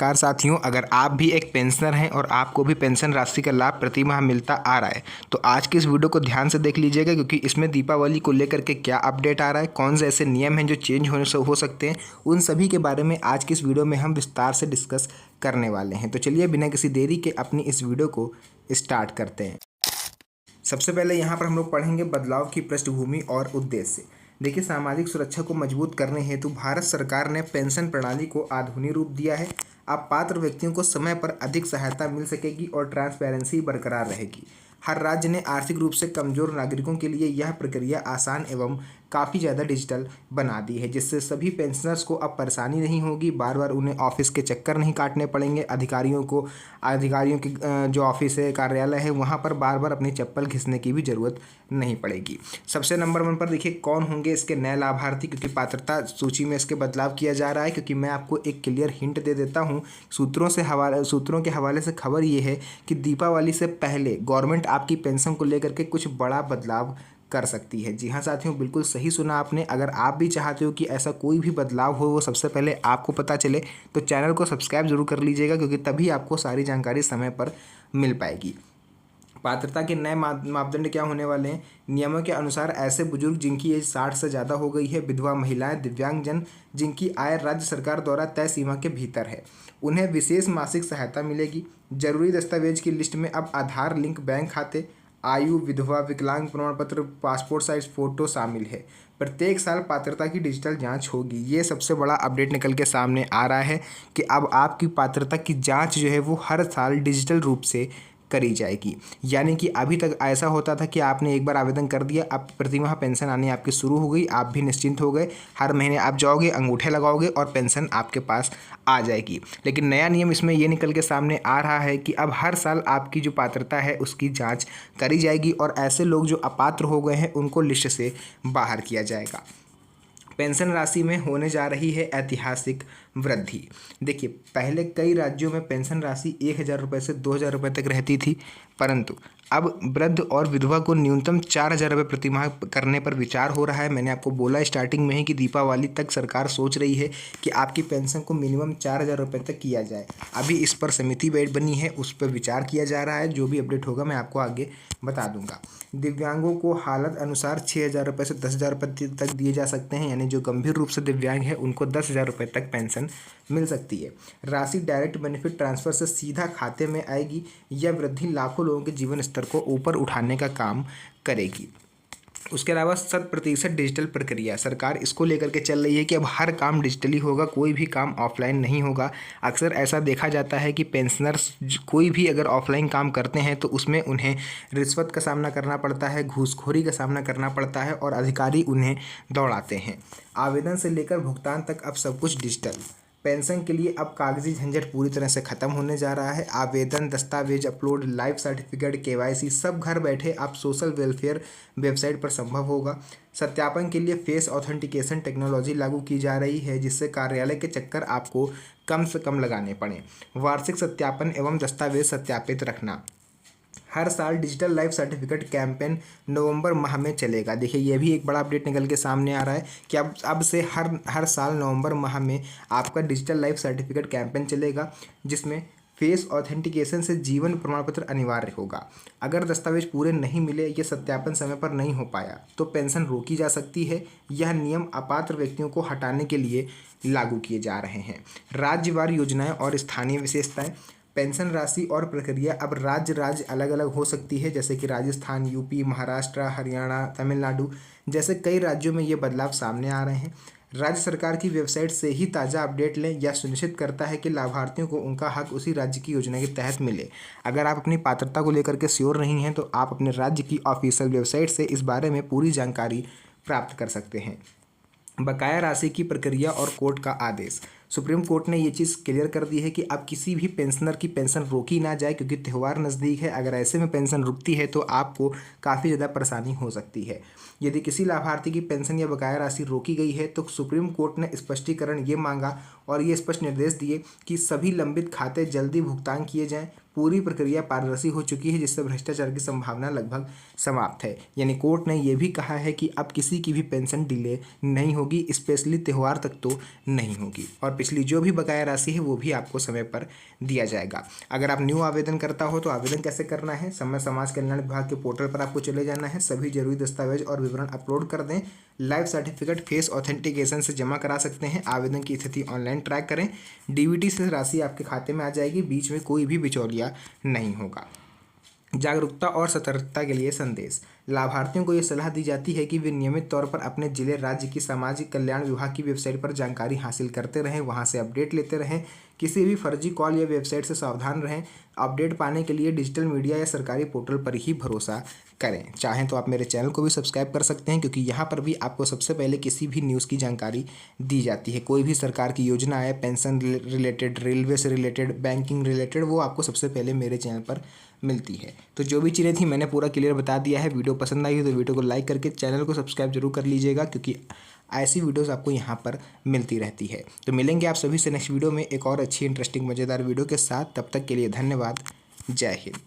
नमस्कार साथियों, अगर आप भी एक पेंशनर हैं और आपको भी पेंशन राशि का लाभ प्रति माह मिलता आ रहा है तो आज की इस वीडियो को ध्यान से देख लीजिएगा, क्योंकि इसमें दीपावली को लेकर के क्या अपडेट आ रहा है, कौन से ऐसे नियम हैं जो चेंज हो सकते हैं, उन सभी के बारे में आज की इस वीडियो में हम विस्तार से डिस्कस करने वाले हैं। तो चलिए बिना किसी देरी के अपनी इस वीडियो को स्टार्ट करते हैं। सबसे पहले यहाँ पर हम लोग पढ़ेंगे बदलाव की पृष्ठभूमि और उद्देश्य। देखिए, सामाजिक सुरक्षा को मजबूत करने हेतु भारत सरकार ने पेंशन प्रणाली को आधुनिक रूप दिया है। अब पात्र व्यक्तियों को समय पर अधिक सहायता मिल सकेगी और ट्रांसपेरेंसी बरकरार रहेगी। हर राज्य ने आर्थिक रूप से कमजोर नागरिकों के लिए यह प्रक्रिया आसान एवं काफ़ी ज़्यादा डिजिटल बना दी है, जिससे सभी पेंशनर्स को अब परेशानी नहीं होगी, बार बार उन्हें ऑफिस के चक्कर नहीं काटने पड़ेंगे। अधिकारियों की जो ऑफिस है, कार्यालय है, वहाँ पर बार बार अपनी चप्पल घिसने की भी ज़रूरत नहीं पड़ेगी। सबसे नंबर 1 पर देखिए कौन होंगे इसके नए लाभार्थी, क्योंकि पात्रता सूची में इसके बदलाव किया जा रहा है। क्योंकि मैं आपको एक क्लियर हिंट दे देता हूँ, सूत्रों के हवाले से खबर ये है कि दीपावली से पहले गवर्नमेंट आपकी पेंशन को लेकर के कुछ बड़ा बदलाव कर सकती है। जी हाँ साथियों, बिल्कुल सही सुना आपने। अगर आप भी चाहते हो कि ऐसा कोई भी बदलाव हो वो सबसे पहले आपको पता चले तो चैनल को सब्सक्राइब जरूर कर लीजिएगा, क्योंकि तभी आपको सारी जानकारी समय पर मिल पाएगी। पात्रता के नए मापदंड क्या होने वाले हैं? नियमों के अनुसार ऐसे बुजुर्ग जिनकी एज 60 से ज़्यादा हो गई है, विधवा महिलाएं, दिव्यांगजन जिनकी आय राज्य सरकार द्वारा तय सीमा के भीतर है, उन्हें विशेष मासिक सहायता मिलेगी। जरूरी दस्तावेज की लिस्ट में अब आधार लिंक बैंक खाते, आयु, विधवा, विकलांग प्रमाण पत्र, पासपोर्ट साइज फोटो शामिल है। प्रत्येक साल पात्रता की डिजिटल जांच होगी। ये सबसे बड़ा अपडेट निकल के सामने आ रहा है कि अब आपकी पात्रता की जांच जो है वो हर साल डिजिटल रूप से करी जाएगी। यानी कि अभी तक ऐसा होता था कि आपने एक बार आवेदन कर दिया, अब प्रतिमाह पेंशन आनी आपकी शुरू हो गई, आप भी निश्चिंत हो गए, हर महीने आप जाओगे, अंगूठे लगाओगे और पेंशन आपके पास आ जाएगी। लेकिन नया नियम इसमें ये निकल के सामने आ रहा है कि अब हर साल आपकी जो पात्रता है उसकी जांच करी जाएगी और ऐसे लोग जो अपात्र हो गए हैं उनको लिस्ट से बाहर किया जाएगा। पेंशन राशि में होने जा रही है ऐतिहासिक वृद्धि। देखिए, पहले कई राज्यों में पेंशन राशि 1,000 रुपये से 2,000 रुपये तक रहती थी, परंतु अब वृद्ध और विधवा को न्यूनतम 4,000 रुपये प्रतिमाह करने पर विचार हो रहा है। मैंने आपको बोला स्टार्टिंग में ही कि दीपावली तक सरकार सोच रही है कि आपकी पेंशन को मिनिमम 4,000 रुपये तक किया जाए। अभी इस पर समिति बनी है, उस पर विचार किया जा रहा है। जो भी अपडेट होगा मैं आपको आगे बता दूंगा। दिव्यांगों को हालत अनुसार 6,000 रुपये से 10,000 रुपये तक दिए जा सकते हैं, यानी जो गंभीर रूप से दिव्यांग है उनको 10,000 रुपये तक पेंशन मिल सकती है। राशि डायरेक्ट बेनिफिट ट्रांसफ़र से सीधा खाते में आएगी। यह वृद्धि लाखों लोगों के जीवन स्तर को ऊपर उठाने का काम करेगी। उसके अलावा 100% डिजिटल प्रक्रिया, सरकार इसको लेकर के चल रही है कि अब हर काम डिजिटली होगा, कोई भी काम ऑफलाइन नहीं होगा। अक्सर ऐसा देखा जाता है कि पेंशनर्स कोई भी अगर ऑफलाइन काम करते हैं तो उसमें उन्हें रिश्वत का सामना करना पड़ता है, घूसखोरी का सामना करना पड़ता है और अधिकारी उन्हें दौड़ाते हैं। आवेदन से लेकर भुगतान तक अब सब कुछ डिजिटल। पेंशन के लिए अब कागजी झंझट पूरी तरह से ख़त्म होने जा रहा है। आवेदन, दस्तावेज अपलोड, लाइफ सर्टिफिकेट, केवाईसी सब घर बैठे आप सोशल वेलफेयर वेबसाइट पर संभव होगा। सत्यापन के लिए फेस ऑथेंटिकेशन टेक्नोलॉजी लागू की जा रही है, जिससे कार्यालय के चक्कर आपको कम से कम लगाने पड़े। वार्षिक सत्यापन एवं दस्तावेज सत्यापित रखना। हर साल डिजिटल लाइफ सर्टिफिकेट कैंपेन नवंबर माह में चलेगा। देखिए, ये भी एक बड़ा अपडेट निकल के सामने आ रहा है कि अब से हर साल नवंबर माह में आपका डिजिटल लाइफ सर्टिफिकेट कैंपेन चलेगा, जिसमें फेस ऑथेंटिकेशन से जीवन प्रमाण पत्र अनिवार्य होगा। अगर दस्तावेज पूरे नहीं मिले या सत्यापन समय पर नहीं हो पाया तो पेंशन रोकी जा सकती है। यह नियम अपात्र व्यक्तियों को हटाने के लिए लागू किए जा रहे हैं। राज्यवार योजनाएं और स्थानीय विशेषताएं। पेंशन राशि और प्रक्रिया अब राज्य अलग अलग हो सकती है, जैसे कि राजस्थान, यूपी, महाराष्ट्र, हरियाणा, तमिलनाडु जैसे कई राज्यों में ये बदलाव सामने आ रहे हैं। राज्य सरकार की वेबसाइट से ही ताज़ा अपडेट लें। यह सुनिश्चित करता है कि लाभार्थियों को उनका हक उसी राज्य की योजना के तहत मिले। अगर आप अपनी पात्रता को लेकर के श्योर नहीं हैं तो आप अपने राज्य की ऑफिशियल वेबसाइट से इस बारे में पूरी जानकारी प्राप्त कर सकते हैं। बकाया राशि की प्रक्रिया और कोर्ट का आदेश। सुप्रीम कोर्ट ने ये चीज़ क्लियर कर दी है कि अब किसी भी पेंशनर की पेंशन रोकी ना जाए, क्योंकि त्यौहार नज़दीक है। अगर ऐसे में पेंशन रुकती है तो आपको काफ़ी ज़्यादा परेशानी हो सकती है। यदि किसी लाभार्थी की पेंशन या बकाया राशि रोकी गई है तो सुप्रीम कोर्ट ने स्पष्टीकरण ये मांगा और ये स्पष्ट निर्देश दिए कि सभी लंबित खाते जल्दी भुगतान किए जाएँ। पूरी प्रक्रिया पारदर्शी हो चुकी है, जिससे भ्रष्टाचार की संभावना लगभग समाप्त है। यानी कोर्ट ने यह भी कहा है कि अब किसी की भी पेंशन डिले नहीं होगी, स्पेशली त्यौहार तक तो नहीं होगी, और पिछली जो भी बकाया राशि है वो भी आपको समय पर दिया जाएगा। अगर आप न्यू आवेदन करता हो तो आवेदन कैसे करना है, समाज कल्याण विभाग के पोर्टल पर आपको चले जाना है, सभी जरूरी दस्तावेज और विवरण अपलोड कर दें, लाइव सर्टिफिकेट फेस ऑथेंटिकेशन से जमा करा सकते हैं, आवेदन की स्थिति ऑनलाइन ट्रैक करें, डीबीटी से राशि आपके खाते में आ जाएगी, बीच में कोई भी बिचौलिया नहीं होगा। जागरूकता और सतर्कता के लिए संदेश। लाभार्थियों को ये सलाह दी जाती है कि वे नियमित तौर पर अपने जिले राज्य की सामाजिक कल्याण विभाग की वेबसाइट पर जानकारी हासिल करते रहें, वहां से अपडेट लेते रहें, किसी भी फर्जी कॉल या वेबसाइट से सावधान रहें। अपडेट पाने के लिए डिजिटल मीडिया या सरकारी पोर्टल पर ही भरोसा करें। चाहें तो आप मेरे चैनल को भी सब्सक्राइब कर सकते हैं, क्योंकि यहाँ पर भी आपको सबसे पहले किसी भी न्यूज़ की जानकारी दी जाती है। कोई भी सरकार की योजना है, पेंशन रिलेटेड, रेलवे से रिलेटेड, बैंकिंग रिलेटेड, वो आपको सबसे पहले मेरे चैनल पर मिलती है। तो जो भी चीज़ें थी मैंने पूरा क्लियर बता दिया है। वीडियो पसंद आई हो तो वीडियो को लाइक करके चैनल को सब्सक्राइब जरूर कर लीजिएगा, क्योंकि ऐसी वीडियोस आपको यहाँ पर मिलती रहती है। तो मिलेंगे आप सभी से नेक्स्ट वीडियो में एक और अच्छी इंटरेस्टिंग मज़ेदार वीडियो के साथ। तब तक के लिए धन्यवाद। जय हिंद।